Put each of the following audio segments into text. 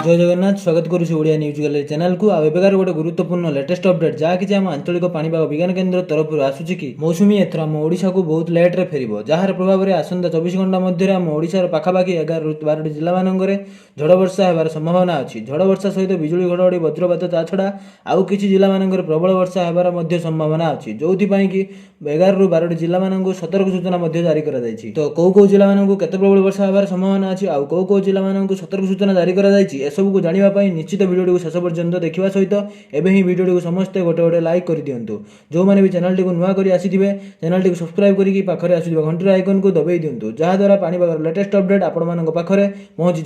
जय जगन्नाथ स्वागत करुच्छी Odia news gallery channel को आबेकार गोटे गुरुत्वपूर्ण लेटेस्ट अपडेट जहाँ कि आम आंचलिक पाणीपाग विज्ञान केन्द्र तरफ आसूची कि मौसुमी एथर आम ओडिशा को बहुत लेट रे फेरिबो जार प्रभाव में आसंता 24 घंटा मध्य आम ओडिशार पाखापाखि 11-12 जिला मानकरे झड़ वर्षा हेबार संभावना अच्छी। झड़ वर्षा सहित बिजुली घड़घड़ी वज्रपात ता छड़ा आउ किछि जिला मानकरे प्रबल वर्षा हेबार मध्य संभावना अच्छी, जोथिपाई कि 11-12 जिला मानकु सतर्क सूचना मध्य जारी करा जायछि। तो कौ जिला मानकु केते प्रबल वर्षा हेबार संभावना अच्छी आउ कौ जिला मानकु सतर्क सूचना जारी करा जायछि एसबू को जानापी निश्चित भिडियो शेष पर्यंत देखा सहित एवं ही भिडियो समस्ते गोटे गोटे लाइक कर दिंतु। जो मैंने भी चैनल टी नुआ कर आसीथिबे चैनल टी सब्सक्राइब करके पाखरे आसुवा घंटीर आइकन को दबाई दिंतु, जहाद्वारा पाणीपागर लेटेस्ट अपडेट आपण मान पाखरे पहुंची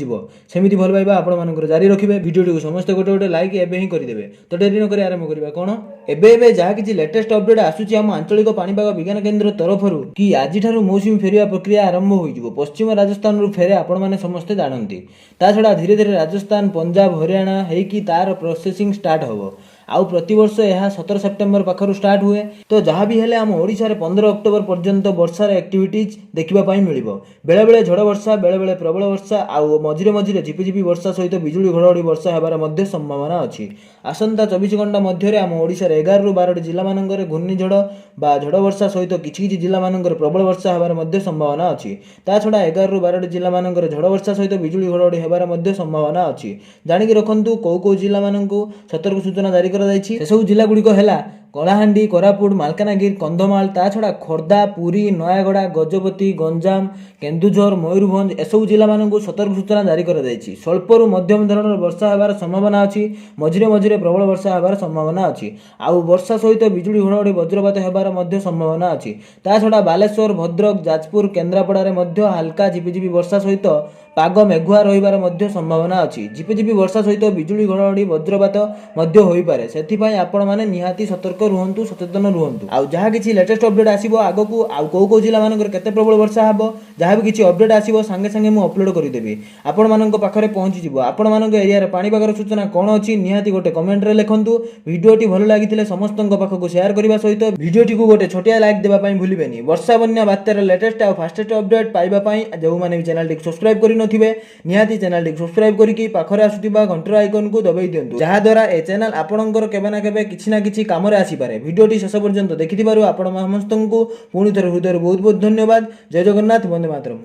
सेमती भल पाइबा आपण मान जारी रखिए। भिडियो समस्ते गोटे गोटे लाइक एवं ही करदे। तो डेरी नक आरंभ करवा कौन एबे जहाँ किसी लेटेस्ट अपडेट आसूची आम आंचलिक पाणीपाग विज्ञान केन्द्र तरफ कि आज मौसुमी फेरिया प्रक्रिया आरंभ हो पश्चिम राजस्थान फेरे आपण मैंने समस्ते जानती। ता छड़ा धीरे धीरे राजस्थान पंजाब हरियाणा होगी तार प्रोसेसिंग स्टार्ट हम आउ प्रतिवर्ष यह 17 सेप्टेम्बर पाखर स्टार्ट हुए। तो जहाँ भी हेले आम ओडिशा रे 15 अक्टोबर पर्यंत वर्षार एक्टिविटीज देखापी मिल बेले बेले झड़ वर्षा बेले बेले प्रबल वर्षा आउ मझिरे मझिरे झिपिझिपि वर्षा सहित बिजुली घड़घड़ी वर्षा हेबार मध्य संभावना अच्छी। आसंता 24 घंटा मध्य आम ओडिशा 11-12 जिला मानकरे घूर्णिझड़ बा झड़ वर्षा सहित किछि जिला मानकरे प्रबल वर्षा हेबार मध्य संभावना अच्छी। ता छड़ा 11-12 जिला मानकरे झड़ वर्षा सहित बिजुली घड़घड़ी हेबार मध्य संभावना अच्छी। जानिक रखंतु कौ जिला मानकु सतर्क सूचना जारी सब जिला गुड़िक है कलाहांडी कोरापुट मालकानगिरी कंधमाल ता छड़ा खोर्धा पुरी नयागड़ा गजपति गंजाम केन्दुझर मयूरभंज एसबू जिला मानकु सतर्क सूचना जारी कर स्वल्परू मध्यम धरणर वर्षा हेबार संभावना अच्छी। मझिरे मझिरे प्रबल वर्षा हेबार संभावना अच्छी आउ वर्षा सहित बिजुली घड़घड़ी वज्रपात हेबार मध्य संभावना अच्छी। ता छड़ा बालेश्वर भद्रक जाजपुर केन्द्रापड़ारे मध्य हल्का झिपिझिपि वर्षा सहित पाग मेघुआ रहिबार मध्य संभावना अच्छी। झिपिझिपि वर्षा सहित बिजुली घड़घड़ी वज्रपात मध्य होई पारे, सेथिपाई आपण माने निहाती सतर्क रुहंतु सचेतन रुहंतु। आउ जहाँ किछि लेटेस्ट अपडेट आसीबो आगकू आउ कौ जिला मानकर केते प्रबल वर्षा हबो जहाँ भी किछि अपडेट आसीबो संगे संगे मु अपलोड करि देबी आपण मानक पाखरे पहुंची जिवो। आपण मानक एरिया रे पाणीपागर सूचना कोन अछि निहाती गोटे कमेंट रे लिखंतु। भिडियोटी भल लागिथिले समस्तन पाखकू शेयर करबा सहित भिडियोटी को गोटे छोटिया लाइक देबा पई भूलिबेनी। वर्षा बन्या बात्यार लेटेस्ट आ फास्टेस्ट अपडेट पाइबा पई जो माने चैनल टी सब्सक्राइब करि नथिबे निहाती चैनल टी सब्सक्राइब करके पाखरे आसुथिबा घंटीर आइकन को दबाई दियंतु, जहा द्वारा ए चैनल आपणकर केबे ना केबे किछि ना किछि काम रे आसी पारे। भिडियोटी शेष पर्यंत देखिथिबारु आपण समस्तंकु पुणी थरे हृदय बहुत बहुत धन्यवाद। जय जगन्नाथ, वंदे मातरम।